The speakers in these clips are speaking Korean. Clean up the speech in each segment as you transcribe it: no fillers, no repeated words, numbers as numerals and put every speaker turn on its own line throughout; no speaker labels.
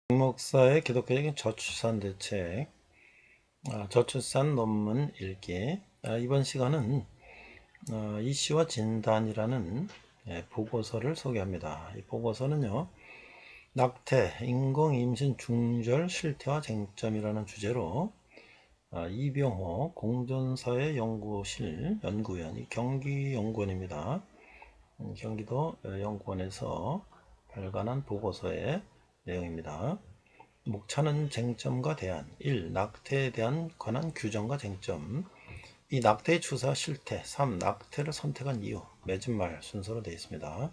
목사의 기독교적인 저출산 대책, 저출산 논문 읽기. 이번 시간은 이슈와 진단이라는 보고서를 소개합니다. 이 보고서는요, 낙태, 인공 임신 중절 실태와 쟁점이라는 주제로 이병호 공존사회 연구실 연구위원이 경기연구원입니다. 경기도 연구원에서 발간한 보고서의 내용입니다. 목차는 쟁점과 대안 1. 낙태에 대한 관한 규정과 쟁점 2. 낙태의 추세와 실태 3. 낙태를 선택한 이유 맺은 말 순서로 되어 있습니다.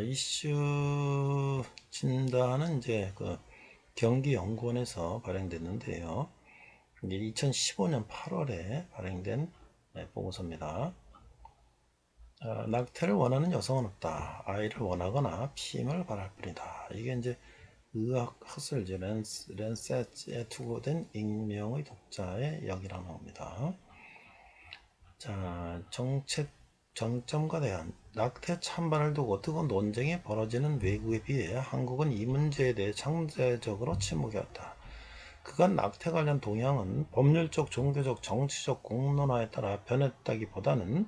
이슈 진단은 이제 경기연구원에서 발행됐는데요. 2015년 8월에 발행된 보고서입니다. 낙태를 원하는 여성은 없다. 아이를 원하거나 피임을 바랄 뿐이다. 이게 이제 의학 학술지 랜셋에 투고된 익명의 독자의 이야기라고 합니다. 자, 정책 정점과 대안. 낙태 찬반을 두고 뜨거운 논쟁이 벌어지는 외국에 비해 한국은 이 문제에 대해 상대적으로 침묵해왔다. 그간 낙태 관련 동향은 법률적, 종교적, 정치적 공론화에 따라 변했다기보다는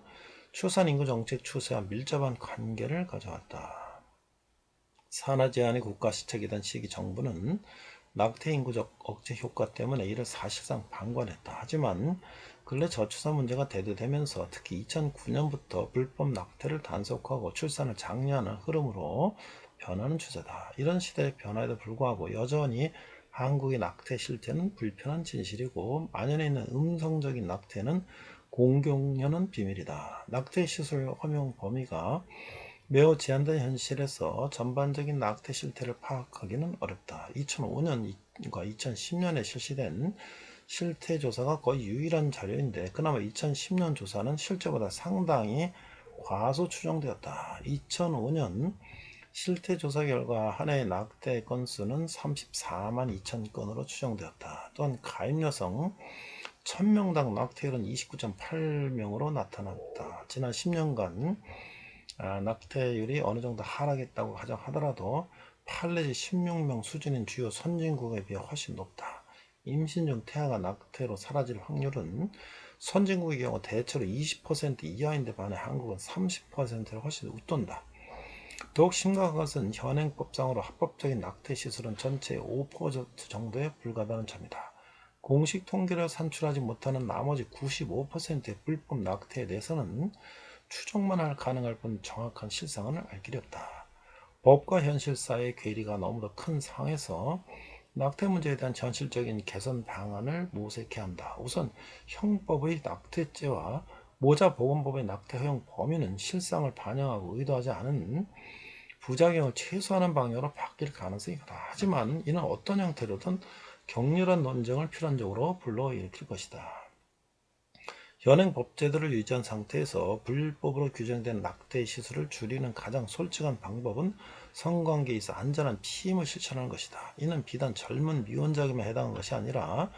출산인구 정책 추세와 밀접한 관계를 가져왔다. 산하 제한의 국가 시책이던 시기 정부는 낙태 인구적 억제 효과 때문에 이를 사실상 방관했다. 하지만 근래 저출산 문제가 대두되면서 특히 2009년부터 불법 낙태를 단속하고 출산을 장려하는 흐름으로 변하는 추세다. 이런 시대의 변화에도 불구하고 여전히 한국의 낙태 실태는 불편한 진실이고 만연해 있는 음성적인 낙태는 공공연한 비밀이다. 낙태 시술 허용 범위가 매우 제한된 현실에서 전반적인 낙태 실태를 파악하기는 어렵다. 2005년과 2010년에 실시된 실태 조사가 거의 유일한 자료인데 그나마 2010년 조사는 실제보다 상당히 과소 추정되었다. 2005년 실태 조사 결과 한 해의 낙태 건수는 34만 2천 건으로 추정되었다. 또한 가입 여성 1000명당 낙태율은 29.8명으로 나타났다. 지난 10년간 낙태율이 어느 정도 하락했다고 가정하더라도 8 내지 16명 수준인 주요 선진국에 비해 훨씬 높다. 임신 중 태아가 낙태로 사라질 확률은 선진국의 경우 대체로 20% 이하인데 반해 한국은 30%를 훨씬 웃돈다. 더욱 심각한 것은 현행법상으로 합법적인 낙태 시술은 전체의 5% 정도에 불과하다는 점이다. 공식 통계를 산출하지 못하는 나머지 95%의 불법 낙태에 대해서는 추정만 가능할 뿐 정확한 실상은 알 길이 없다. 법과 현실 사이의 괴리가 너무도 큰 상황에서 낙태 문제에 대한 현실적인 개선 방안을 모색해야 한다. 우선 형법의 낙태죄와 모자보건법의 낙태 허용 범위는 실상을 반영하고 의도하지 않은 부작용을 최소화하는 방향으로 바뀔 가능성이 크다. 하지만 이는 어떤 형태로든 격렬한 논쟁을 필연적으로 불러일으킬 것이다. 현행 법제도를 유지한 상태에서 불법으로 규정된 낙태 시술을 줄이는 가장 솔직한 방법은 성관계에 있어 안전한 피임을 실천하는 것이다. 이는 비단 젊은 미혼자에게만 해당하는 것이 아니라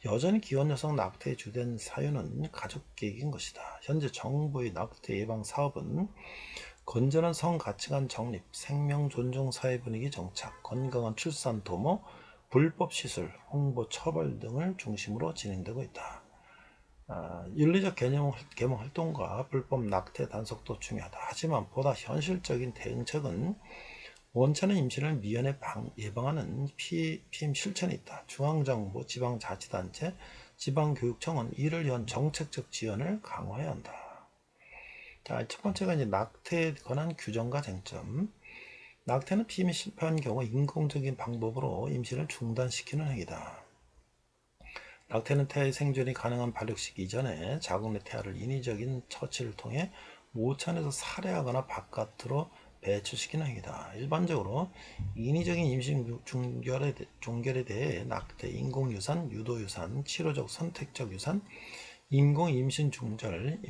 여전히 기혼 여성 낙태의 주된 사유는 가족계획인 것이다. 현재 정부의 낙태 예방 사업은 건전한 성가치관 정립, 생명 존중 사회 분위기 정착, 건강한 출산 도모, 불법 시술, 홍보 처벌 등을 중심으로 진행되고 있다. 윤리적 개념 활동과 불법 낙태 단속도 중요하다. 하지만 보다 현실적인 대응책은 원천의 임신을 미연에 예방하는 피임 실천이 있다. 중앙정부, 지방자치단체, 지방교육청은 이를 위한 정책적 지원을 강화해야 한다. 자, 첫 번째가 이제 낙태에 관한 규정과 쟁점. 낙태는 피임이 실패한 경우 인공적인 방법으로 임신을 중단시키는 행위다. 낙태는 태아의 생존이 가능한 발육시기 이전에 자궁 내 태아를 인위적인 처치를 통해 모찬에서 살해하거나 바깥으로 배출시키는 행위다. 일반적으로 인위적인 임신 종결에 대해 낙태, 인공유산, 유도유산, 치료적 선택적 유산, 인공 임신 중절,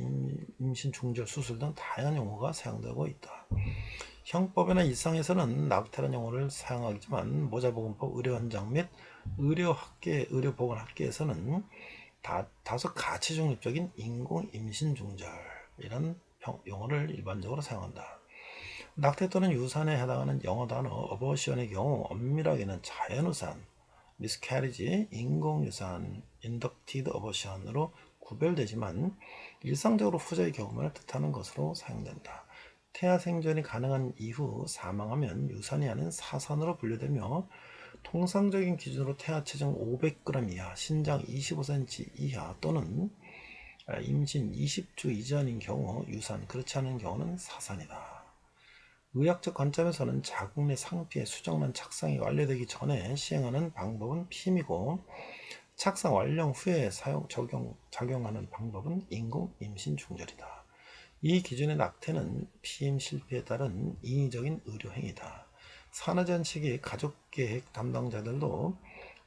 임신 중절 수술 등 다양한 용어가 사용되고 있다. 형법이나 일상에서는 낙태라는 용어를 사용하지만 모자보건법 의료현장 및 의료보건학계에서는 다소 가치 중립적인 인공 임신 중절 이런 용어를 일반적으로 사용한다. 낙태 또는 유산에 해당하는 영어 단어 어버션의 경우 엄밀하게는 자연우산, miscarriage, 인공유산, inducted abortion으로 구별되지만 일상적으로 후자의 경우만을 뜻하는 것으로 사용된다. 태아 생존이 가능한 이후 사망하면 유산이 아닌 사산으로 분류되며 통상적인 기준으로 태아 체중 500g 이하, 신장 25cm 이하 또는 임신 20주 이전인 경우 유산, 그렇지 않은 경우는 사산이다. 의학적 관점에서는 자궁 내 상피의 수정란 착상이 완료되기 전에 시행하는 방법은 피임이고 착상 완료 후에 작용하는 방법은 인공 임신 중절이다. 이 기준의 낙태는 피임 실패에 따른 인위적인 의료 행위다. 산하전 시기 가족계획 담당자들도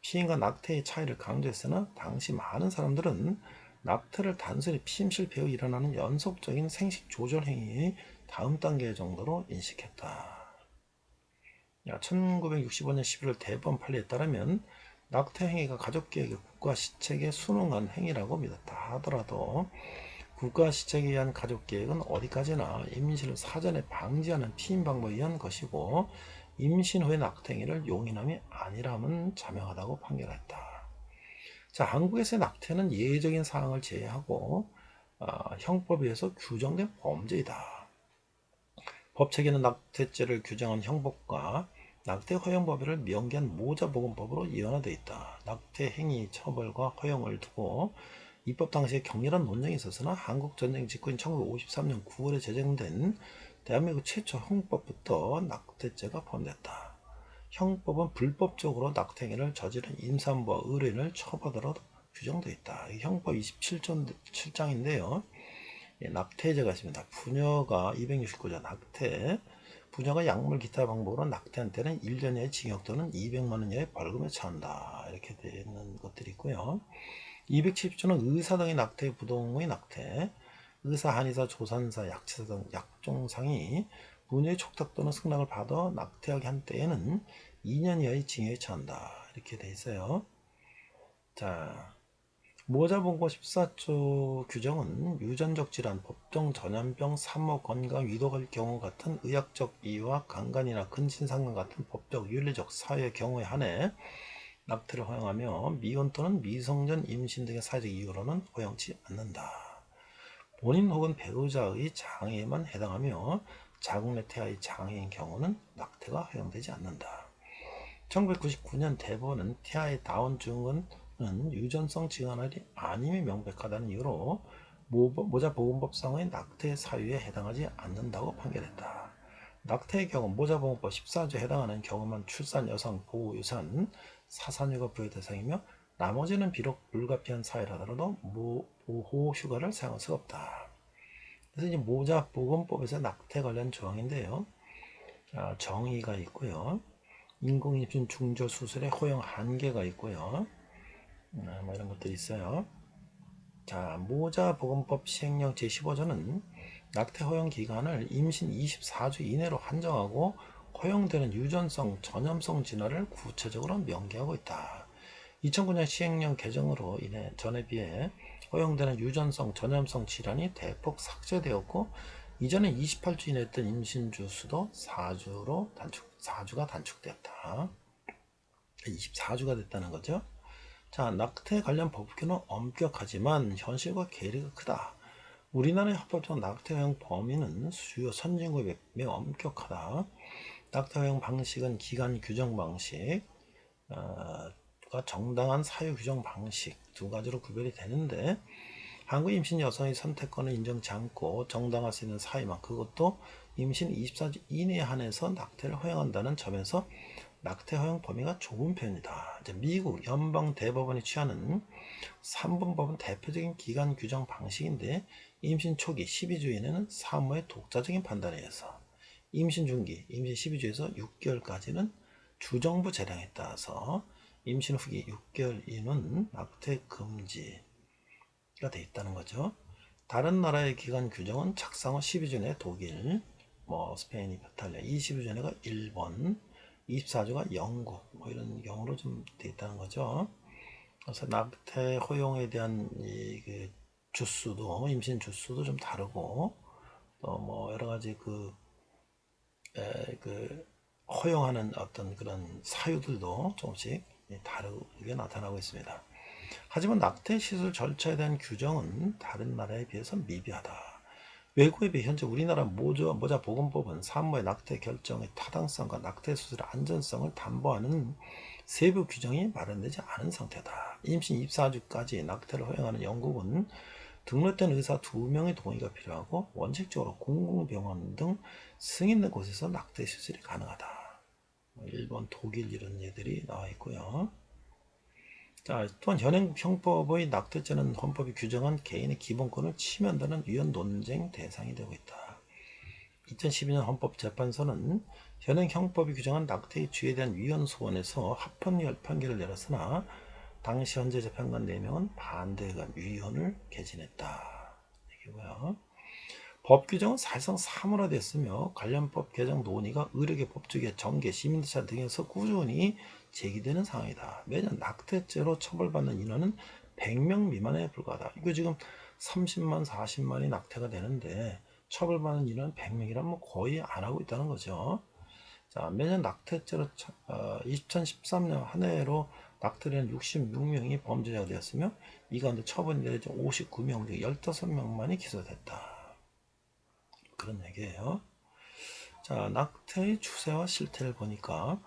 피임과 낙태의 차이를 강조했으나 당시 많은 사람들은 낙태를 단순히 피임 실패 후 일어나는 연속적인 생식 조절 행위의 다음 단계 정도로 인식했다. 1965년 11월 대법원 판례에 따르면 낙태 행위가 가족계획의 국가시책에 순응한 행위라고 믿었다 하더라도 국가시책에 의한 가족계획은 어디까지나 임신을 사전에 방지하는 피임 방법에 의한 것이고 임신 후의 낙태 행위를 용인함이 아니라면 자명하다고 판결했다. 자, 한국에서의 낙태는 예외적인 사항을 제외하고 형법에 의해서 규정된 범죄이다. 법체계는 낙태죄를 규정한 형법과 낙태 허용 법의를 명기한 모자보건법으로 이완화되어 있다. 낙태 행위 처벌과 허용을 두고 입법 당시에 격렬한 논쟁이 있었으나 한국전쟁 직후인 1953년 9월에 제정된 대한민국 최초 형법부터 낙태죄가 포함됐다. 형법은 불법적으로 낙태 행위를 저지른 임산부와 의료인을 처벌하도록 규정되어 있다. 형법 27장인데요. 낙태죄가 있습니다. 부녀가 269조 낙태, 부녀가 약물 기타 방법으로 낙태한 때는 1년 이하의 징역 또는 200만 원 이하의 벌금에 처한다. 이렇게 되는 것들이 있고요. 270조는 의사 등의 낙태, 부동의 낙태, 의사, 한의사, 조산사, 약치사 등 약종상이 부녀의 촉탁 또는 승낙을 받아 낙태하게 한 때에는 2년 이하의 징역에 처한다. 이렇게 돼 있어요. 자, 모자본고 14조 규정은 유전적 질환, 법정 전염병, 산모 건강 위독할 경우 같은 의학적 이유와 강간이나 근친상간 같은 법적 윤리적 사유의 경우에 한해 낙태를 허용하며 미혼 또는 미성년 임신 등의 사회적 이유로는 허용치 않는다. 본인 혹은 배우자의 장애에만 해당하며 자궁 내 태아의 장애인 경우는 낙태가 허용되지 않는다. 1999년 대법원은 태아의 다운증후군 유전성 질환이 아님이 명백하다는 이유로 모자보건법상의 낙태 사유에 해당하지 않는다고 판결했다. 낙태의 경우 모자보건법 14조에 해당하는 경우만 출산 여성 보호유산 사산휴가 부여 대상이며 나머지는 비록 불가피한 사유라더라도 보호휴가를 사용할 수가 없다. 그래서 이제 모자보건법에서 낙태 관련 조항인데요. 정의가 있고요. 인공임신 중절 수술의 허용 한계가 있고요. 뭐 이런 것들이 있어요. 자, 모자보건법 시행령 제15조는 낙태 허용 기간을 임신 24주 이내로 한정하고 허용되는 유전성, 전염성 진화를 구체적으로 명기하고 있다. 2009년 시행령 개정으로 인해 전에 비해 허용되는 유전성, 전염성 질환이 대폭 삭제되었고 이전에 28주 이내였던 임신주 수도 4주가 단축되었다. 24주가 됐다는 거죠. 자, 낙태 관련 법규는 엄격하지만 현실과 괴리가 크다. 우리나라의 합법적 낙태 허용 범위는 주요 선진국에 매우 엄격하다. 낙태 허용 방식은 기간 규정 방식, 정당한 사유 규정 방식 두 가지로 구별이 되는데 한국 임신 여성의 선택권을 인정치 않고 정당할 수 있는 사유만, 그것도 임신 24주 이내에 한해서 낙태를 허용한다는 점에서 낙태 허용 범위가 좁은 편이다. 이제 미국 연방 대법원이 취하는 3분법은 대표적인 기간 규정 방식인데 임신 초기 12주 이내는 산모의 독자적인 판단에 의해서, 임신 중기, 임신 12주에서 6개월까지는 주정부 재량에 따라서, 임신 후기 6개월 이후는 낙태 금지가 돼 있다는 거죠. 다른 나라의 기간 규정은 착상 후 12주 내 독일, 스페인, 이탈리아, 22주 내가 일본, 24주가 영국, 이런 경우로 좀 돼 있다는 거죠. 그래서 낙태 허용에 대한 그 주수도, 임신 주수도 좀 다르고, 또 여러 가지 허용하는 어떤 그런 사유들도 조금씩 다르게 나타나고 있습니다. 하지만 낙태 시술 절차에 대한 규정은 다른 나라에 비해서 미비하다. 외국에 비해 현재 우리나라 모자보건법은 산모의 낙태 결정의 타당성과 낙태 수술의 안전성을 담보하는 세부 규정이 마련되지 않은 상태다. 임신 24주까지 낙태를 허용하는 영국은 등록된 의사 2명의 동의가 필요하고 원칙적으로 공공병원 등 승인된 곳에서 낙태 수술이 가능하다. 일본, 독일 이런 예들이 나와 있고요. 자, 또한 현행 형법의 낙태죄는 헌법이 규정한 개인의 기본권을 침해한다는 위헌 논쟁 대상이 되고 있다. 2012년 헌법재판소는 현행 형법이 규정한 낙태의 주에 대한 위헌 소원에서 합헌 판결을 내렸으나 당시 현재 재판관 4명은 반대 의견 위헌을 개진했다. 얘기고요. 법 규정은 사실상 사물화됐으며 관련 법 개정 논의가 의료계 법조계 정계 시민단체 등에서 꾸준히 제기되는 상황이다. 매년 낙태죄로 처벌받는 인원은 100명 미만에 불과하다. 이거 지금 30만 40만이 낙태가 되는데 처벌받는 인원은 100명이라면 거의 안 하고 있다는 거죠. 자, 매년 낙태죄로 2013년 한 해로 낙태된 66명이 범죄자가 되었으며 이 가운데 처벌이 내려진 59명 중 15명만이 기소됐다. 그런 얘기예요. 자, 낙태의 추세와 실태를 보니까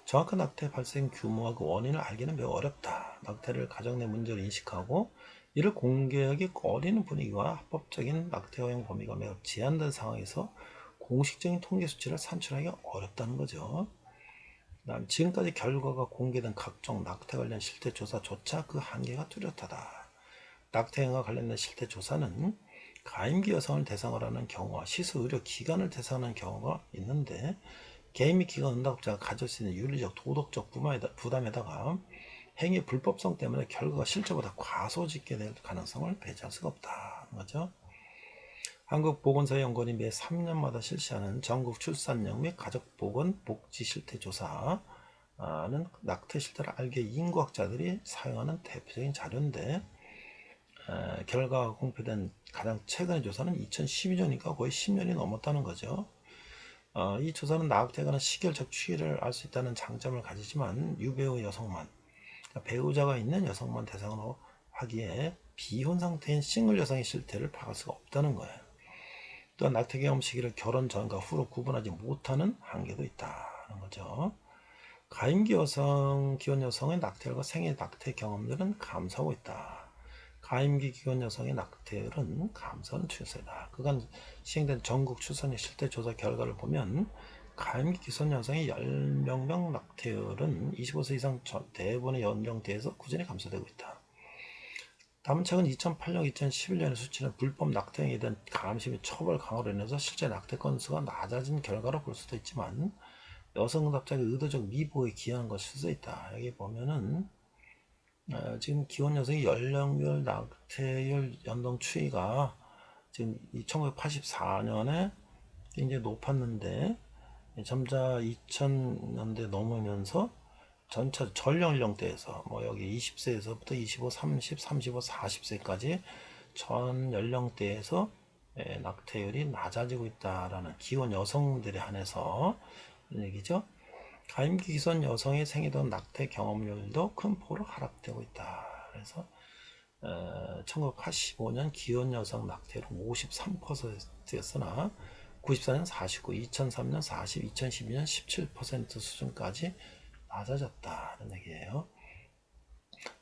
정확한 낙태 발생 규모와 그 원인을 알기는 매우 어렵다. 낙태를 가정 내 문제로 인식하고 이를 공개하기 꺼리는 분위기와 합법적인 낙태 허용 범위가 매우 제한된 상황에서 공식적인 통계 수치를 산출하기가 어렵다는 거죠. 지금까지 결과가 공개된 각종 낙태 관련 실태 조사조차 그 한계가 뚜렷하다. 낙태행위와 관련된 실태 조사는 가임기 여성을 대상으로 하는 경우와 시술의료기관을 대상하는 경우가 있는데 개인 및 기관 응답자가 가질 수 있는 윤리적 도덕적 부담에다가 행위 불법성 때문에 결과가 실제보다 과소짓게 될 가능성을 배제할 수가 없다는 거죠. 한국보건사연구원이 매 3년마다 실시하는 전국 출산력 및 가족보건 복지 실태 조사는 낙태 실태를 알기 위해 인구학자들이 사용하는 대표적인 자료인데 결과가 공표된 가장 최근의 조사는 2012년이니까 거의 10년이 넘었다는 거죠. 이 조사는 낙태에 관한 시결적 추이를 알 수 있다는 장점을 가지지만 유배우 여성만, 그러니까 배우자가 있는 여성만 대상으로 하기에 비혼 상태인 싱글 여성의 실태를 파악할 수가 없다는 거예요. 또한 낙태 경험 시기를 결혼 전과 후로 구분하지 못하는 한계도 있다는 거죠. 가임기 여성, 기혼 여성의 낙태율과 생애 낙태 경험들은 감소하고 있다. 가임기 기혼 여성의 낙태율은 감소하는 추세다. 그간 시행된 전국 출산의 실태 조사 결과를 보면 가임기 기혼 여성의 10명당 낙태율은 25세 이상 대부분의 연령대에서 꾸준히 감소되고 있다. 다만 최근 2008년, 2011년의 수치는 불법 낙태 행위에 대한 감시 및 처벌 강화로 인해서 실제 낙태 건수가 낮아진 결과로 볼 수도 있지만 여성 응답자의 의도적 미보에 기여한 것일 수도 있다. 여기 보면은 지금 기혼 여성의 연령별 낙태율 연동 추이가 지금 1984년에 굉장히 높았는데 점차 2000년대 넘으면서 전체 전 연령대에서 뭐 여기 20세에서부터 25, 30, 35, 40세까지 전 연령대에서 낙태율이 낮아지고 있다라는 기혼 여성들에 한해서 이런 얘기죠. 가임기 기선 여성의 생애던 낙태 경험률도 큰 폭으로 하락되고 있다. 그래서 1985년 기혼 여성 낙태율은 53%였으나 94년 49, 2003년 40, 2012년 17% 수준까지 낮아졌다는 얘기예요.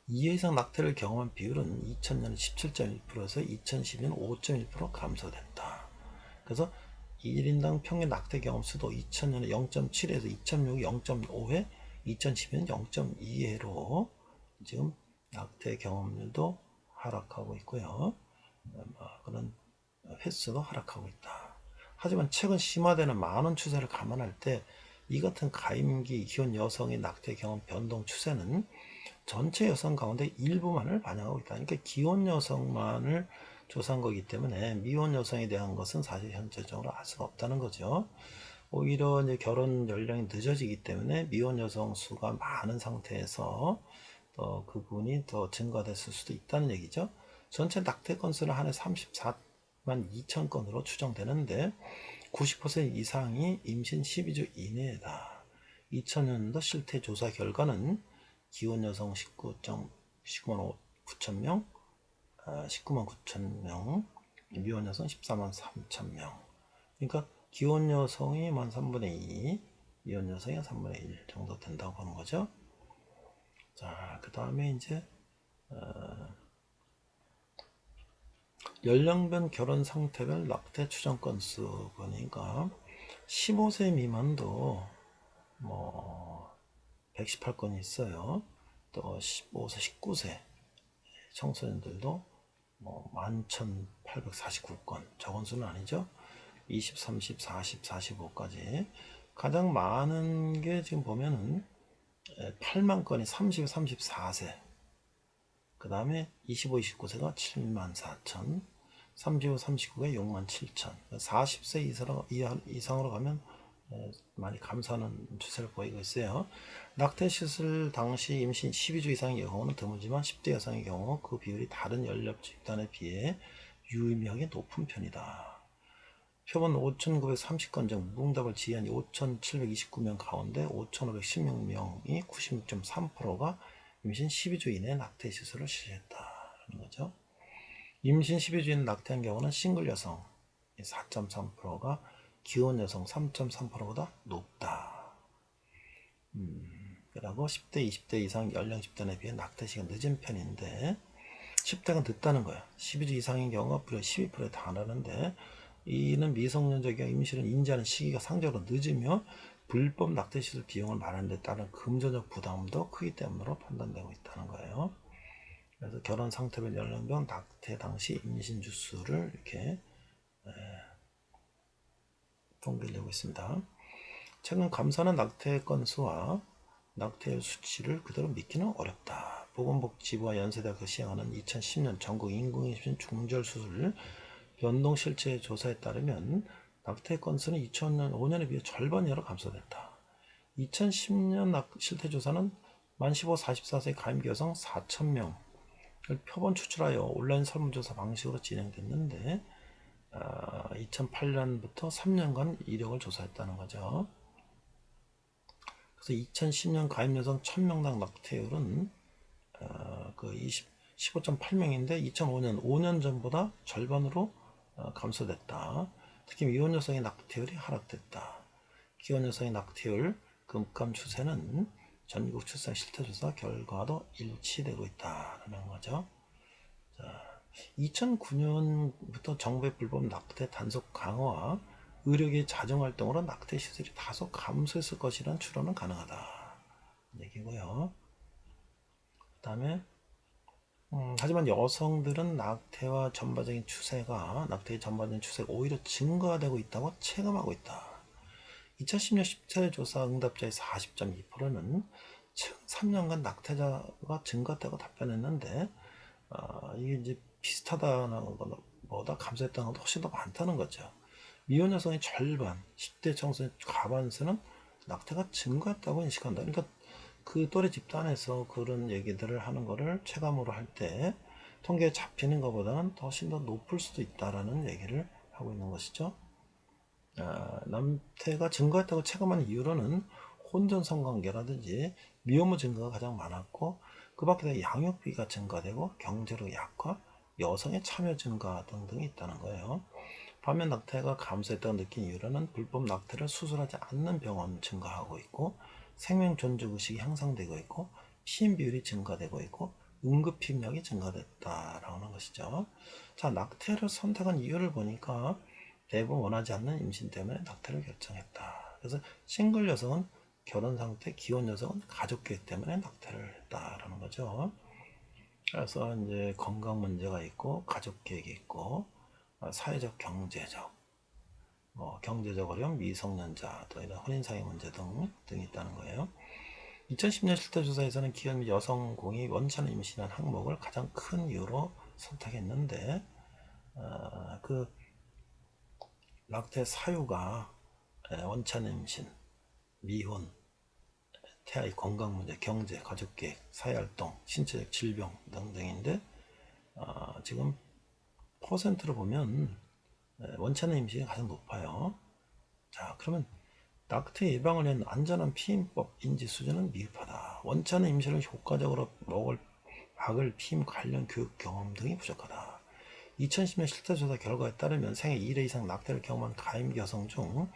2회 이상 낙태를 경험한 비율은 2000년 17.1%에서 2012년 5.1% 감소됐다. 그래서 1인당 평균 낙태 경험 수도 2000년에 0.7에서 2006에 0.5회, 2010년 0.2회로 지금 낙태 경험률도 하락하고 있고요. 그런 횟수도 하락하고 있다. 하지만 최근 심화되는 만원 추세를 감안할 때 이 같은 가임기 기혼 여성의 낙태 경험 변동 추세는 전체 여성 가운데 일부만을 반영하고 있다. 그러니까 기혼 여성만을 조사한 거기 때문에 미혼 여성에 대한 것은 사실 현재적으로 알 수가 없다는 거죠. 오히려 이제 결혼 연령이 늦어지기 때문에 미혼 여성 수가 많은 상태에서 그 부분이 더 증가됐을 수도 있다는 얘기죠. 전체 낙태 건수는 한 해 34만 2천 건으로 추정되는데 90% 이상이 임신 12주 이내다. 2000년도 실태조사 결과는 기혼 여성 19만 9천 명, 19만 9천 명, 미혼 여성 14만 3천 명. 그러니까 기혼 여성이 만 3분의 2, 미혼 여성이 3분의 1 정도 된다고 보는 거죠. 자, 그 다음에 이제 연령별 결혼 상태별 낙태 추정 건수 보니까 15세 미만도 뭐 118건이 있어요. 또 15세, 19세 청소년들도 뭐 11,849건, 적은 수는 아니죠. 20, 30, 40, 45까지 가장 많은 게 지금 보면은 8만 건이 30, 34세. 그 다음에 25, 29세가 7만 4천, 35, 39가 6만 7천. 40세 이상으로 가면 많이 감소하는 추세를 보이고 있어요. 낙태 시술 당시 임신 12주 이상의 경우는 드물지만 10대 여성의 경우 그 비율이 다른 연령 집단에 비해 유의미하게 높은 편이다. 표본 5,930건 중 무응답을 지한 5,729명 가운데 5,516명이 96.3%가 임신 12주 이내 낙태 시술을 실시했다는 거죠. 임신 12주 이내 낙태한 경우는 싱글 여성 4.3%가 기혼 여성 3.3%보다 높다. 그리고 10대, 20대 이상 연령 집단에 비해 낙태 시간 늦은 편인데 10대가 늦다는 거야. 12주 이상인 경우가 무려 12%에 달하는데 이는 미성년자 경우 임신을 인지하는 시기가 상대적으로 늦으며 불법 낙태 시술 비용을 마련하는 데 따른 금전적 부담도 크기 때문으로 판단되고 있다는 거예요. 그래서 결혼 상태별 연령별 낙태 당시 임신 주수를 이렇게 통계를 내고 있습니다. 최근 감사는 낙태 건수와 낙태율 수치를 그대로 믿기는 어렵다. 보건복지부와 연세대학교 시행하는 2010년 전국 인공임신 중절 수술 연동 실제 조사에 따르면 낙태 건수는 2005년에 비해 절반 이하로 감소됐다. 2010년 실태 조사는 만 15, 44세 가임기 여성 4,000명을 표본 추출하여 온라인 설문조사 방식으로 진행됐는데 2008년부터 3년간 이력을 조사했다는 거죠. 그래서 2010년 가임 여성 1000명당 낙태율은 15.8명인데 2005년 5년 전보다 절반으로 감소됐다. 특히 미혼 여성의 낙태율이 하락됐다. 기혼 여성의 낙태율 급감 추세는 전국 출산 실태조사 결과도 일치되고 있다는 거죠. 자, 2009년부터 정부의 불법 낙태 단속 강화와 의료계 자정활동으로 낙태 시술이 다소 감소했을 것이라는 추론은 가능하다. 얘기고요. 그 다음에 하지만 여성들은 낙태의 전반적인 추세가 오히려 증가되고 있다고 체감하고 있다. 2010년 10세 조사 응답자의 40.2%는 최근 3년간 낙태자가 증가했다고 답변했는데 이게 이제 비슷하다는 것보다 감소했다는 것도 훨씬 더 많다는 거죠. 미혼 여성의 절반, 10대 청소년 과반수는 낙태가 증가했다고 인식한다. 그러니까 그 또래 집단에서 그런 얘기들을 하는 거를 체감으로 할 때 통계에 잡히는 것보다는 훨씬 더 높을 수도 있다라는 얘기를 하고 있는 것이죠. 남태가 증가했다고 체감한 이유로는 혼전 성관계라든지 미혼모 증가가 가장 많았고 그 밖에 양육비가 증가되고 경제력 약화, 여성의 참여 증가 등등이 있다는 거예요. 반면 낙태가 감소했다고 느낀 이유로는 불법 낙태를 수술하지 않는 병원 증가하고 있고 생명 존중 의식이 향상되고 있고 피임 비율이 증가되고 있고 응급 피임량이 증가됐다라고 하는 것이죠. 자, 낙태를 선택한 이유를 보니까 대부분 원하지 않는 임신 때문에 낙태를 결정했다. 그래서 싱글 여성은 결혼 상태, 기혼 여성은 가족 계획 때문에 낙태를 했다라는 거죠. 그래서 이제 건강 문제가 있고 가족 계획이 있고 사회적, 경제적, 경제적 어려움, 미성년자, 또 이런 혼인상의 문제 등이 있다는 거예요. 2010년 실태조사에서는 기혼 및 여성공이 원치 않은 임신이라는 항목을 가장 큰 이유로 선택했는데 그 낙태 사유가 원치 않은 임신, 미혼, 태아의 건강 문제, 경제, 가족계획, 사회활동, 신체적 질병 등등인데 지금 퍼센트로 보면 원치 않는 임신이 가장 높아요. 자, 그러면 낙태 예방을 위한 안전한 피임법 인지 수준은 미흡하다. 원치 않는 임신을 효과적으로 막을 피임 관련 교육 경험 등이 부족하다. 2010년 실태조사 결과에 따르면 생애 1회 이상 낙태를 경험한 가임기 여성 중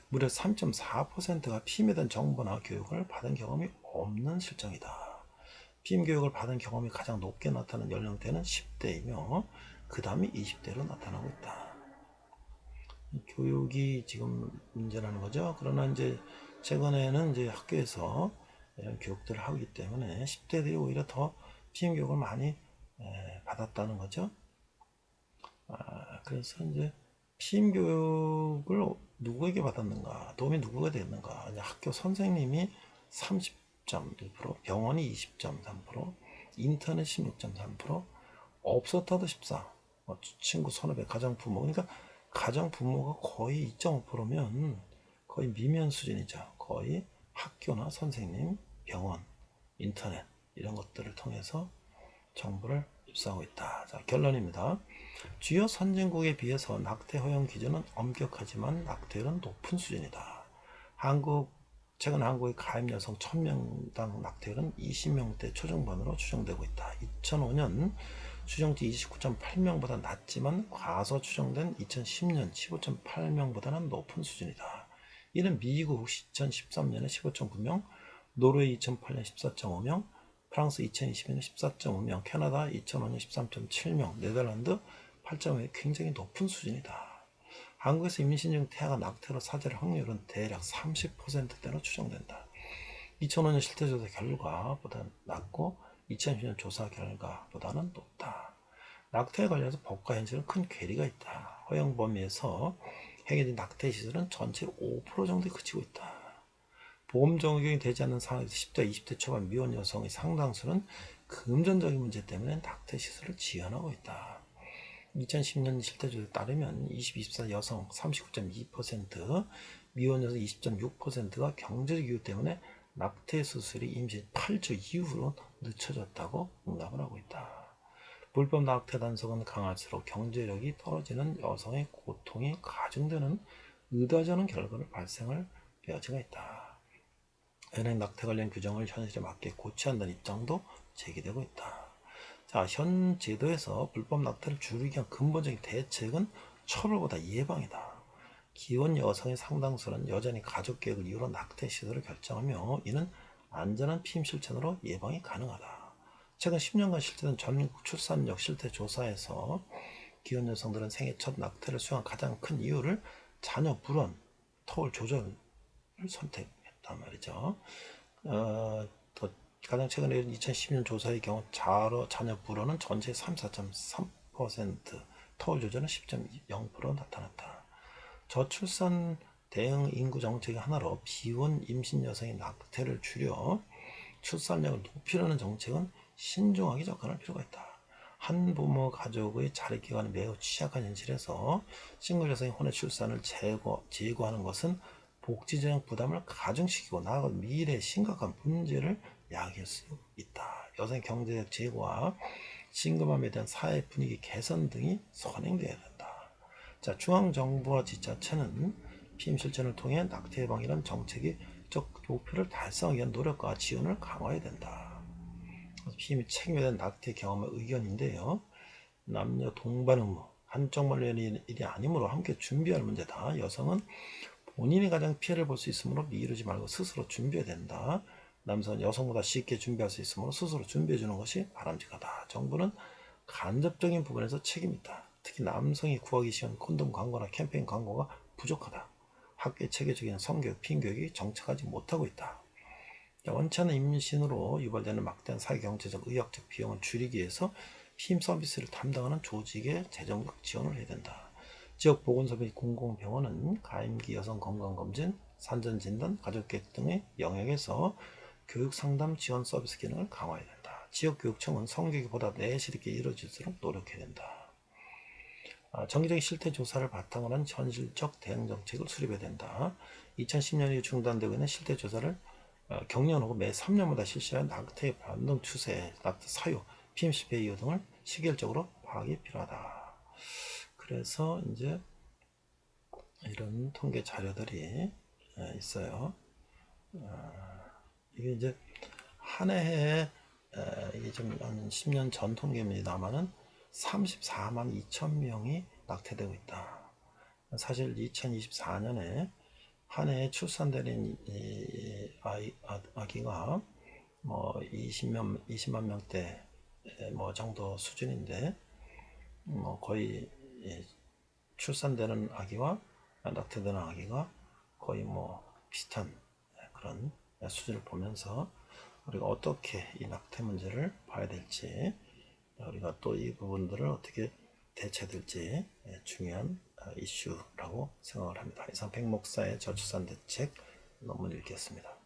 무려 3.4%가 피임에 대한 정보나 교육을 받은 경험이 없는 실정이다. 피임 교육을 받은 경험이 가장 높게 나타나는 연령대는 10대이며 그 다음이 20대로 나타나고 있다. 교육이 지금 문제라는 거죠. 그러나 이제 최근에는 이제 학교에서 이런 교육들을 하고 있기 때문에 10대들이 오히려 더 피임 교육을 많이 받았다는 거죠. 그래서 이제 피임 교육을 누구에게 받았는가, 도움이 누구가 됐는가. 이제 학교 선생님이 30.1%, 병원이 20.3%, 인터넷 16.3%, 없었다도 14%, 친구, 선후배, 가정부모. 그러니까 가정부모가 거의 2.5%면 거의 미면 수준이죠. 거의 학교나 선생님, 병원, 인터넷 이런 것들을 통해서 정보를 입수하고 있다. 자, 결론입니다. 주요 선진국에 비해서 낙태 허용 기준은 엄격하지만 낙태율은 높은 수준이다. 최근 한국의 가임 여성 1000명당 낙태율은 20명대 초중반으로 추정되고 있다. 2005년 추정치 29.8명보다 낮지만 과서 추정된 2010년 15.8명보다는 높은 수준이다. 이는 미국 2013년에 15.9명, 노르웨이 2008년 14.5명, 프랑스 2020년 14.5명, 캐나다 2005년 13.7명, 네덜란드 8.5명, 굉장히 높은 수준이다. 한국에서 임신 중 태아가 낙태로 사될 확률은 대략 30%대로 추정된다. 2005년 실태조사 결과보다 낮고 2010년 조사 결과보다는 높다. 낙태에 관련해서 법과 현실은 큰 괴리가 있다. 허용 범위에서 행해진 낙태 시설은 전체 5% 정도에 그치고 있다. 보험 적용이 되지 않는 상황에서 10대, 20대 초반 미혼 여성의 상당수는 금전적인 문제 때문에 낙태 시설을 지원하고 있다. 2010년 실태조사에 따르면 20, 24 여성 39.2%, 미혼 여성 20.6%가 경제적 이유 때문에 낙태 수술이 임신 8주 이후로 늦춰졌다고 응답을 하고 있다. 불법 낙태 단속은 강할수록 경제력이 떨어지는 여성의 고통이 가중되는 의도하지 않은 결과를 발생할 여지가 있다. 연행 낙태 관련 규정을 현실에 맞게 고쳐야 한다는 입장도 제기되고 있다. 자, 현 제도에서 불법 낙태를 줄이기 위한 근본적인 대책은 처벌보다 예방이다. 기혼 여성의 상당수는 여전히 가족 계획을 이유로 낙태 시도를 결정하며 이는 안전한 피임 실천으로 예방이 가능하다. 최근 10년간 실시된 전국 출산력 실태 조사에서 기혼 여성들은 생애 첫 낙태를 수행한 가장 큰 이유를 자녀 불원, 터울 조절을 선택했단 말이죠. 가장 최근에 2010년 조사의 경우 자녀 불원은 전체의 34.3%, 터울 조절은 10.0% 나타났다. 저출산 대응 인구 정책의 하나로 비혼 임신 여성의 낙태를 줄여 출산력을 높이려는 정책은 신중하게 접근할 필요가 있다. 한 부모 가족의 자립기간이 매우 취약한 현실에서 싱글 여성의 혼외 출산을 제거하는 것은 복지적 부담을 가중시키고 나아가 미래의 심각한 문제를 야기할 수 있다. 여성의 경제적 제고와 싱글맘에 대한 사회 분위기 개선 등이 선행되어야 된다. 자, 중앙정부와 지자체는 피임 실천을 통해 낙태 예방이라는 정책적 목표를 달성하기 위한 노력과 지원을 강화해야 된다. 피임이 책임에 대한 낙태 경험의 의견인데요. 남녀 동반 의무, 한쪽만 위한 일이 아니므로 함께 준비할 문제다. 여성은 본인이 가장 피해를 볼 수 있으므로 미루지 말고 스스로 준비해야 된다. 남성은 여성보다 쉽게 준비할 수 있으므로 스스로 준비해 주는 것이 바람직하다. 정부는 간접적인 부분에서 책임이 있다. 특히 남성이 구하기 쉬운 콘돔 광고나 캠페인 광고가 부족하다. 학교의 체계적인 성교육, 피임교육이 정착하지 못하고 있다. 원치 않는 임신으로 유발되는 막대한 사회경제적, 의학적 비용을 줄이기 위해서 피임 서비스를 담당하는 조직의 재정적 지원을 해야 된다. 지역 보건소 및 공공병원은 가임기 여성 건강검진, 산전진단, 가족계획 등의 영역에서 교육상담 지원 서비스 기능을 강화해야 된다. 지역교육청은 성교육이 보다 내실 있게 이루어질수록 노력해야 된다. 정기적인 실태 조사를 바탕으로 한 현실적 대응 정책을 수립해야 된다. 2010년 이후 중단되고 있는 실태 조사를 경년 후 매 3년마다 실시한 낙태의 변동 추세, 낙태 사유, 피임 실패 이유 등을 시기적으로 파악이 필요하다. 그래서 이제 이런 통계 자료들이 있어요. 이게 이제 한 해에 이게 좀 한 10년 전 통계입니다만은 34만 2천 명이 낙태되고 있다. 사실 2024년에 한 해에 출산되는 아기가 뭐 20만 명대 뭐 정도 수준인데 뭐 거의 출산되는 아기와 낙태되는 아기가 거의 뭐 비슷한 그런 수준을 보면서 우리가 어떻게 이 낙태 문제를 봐야 될지, 우리가 또 이 부분들을 어떻게 대처될지 중요한 이슈라고 생각을 합니다. 이상 백 목사의 저출산 대책 논문 읽겠습니다.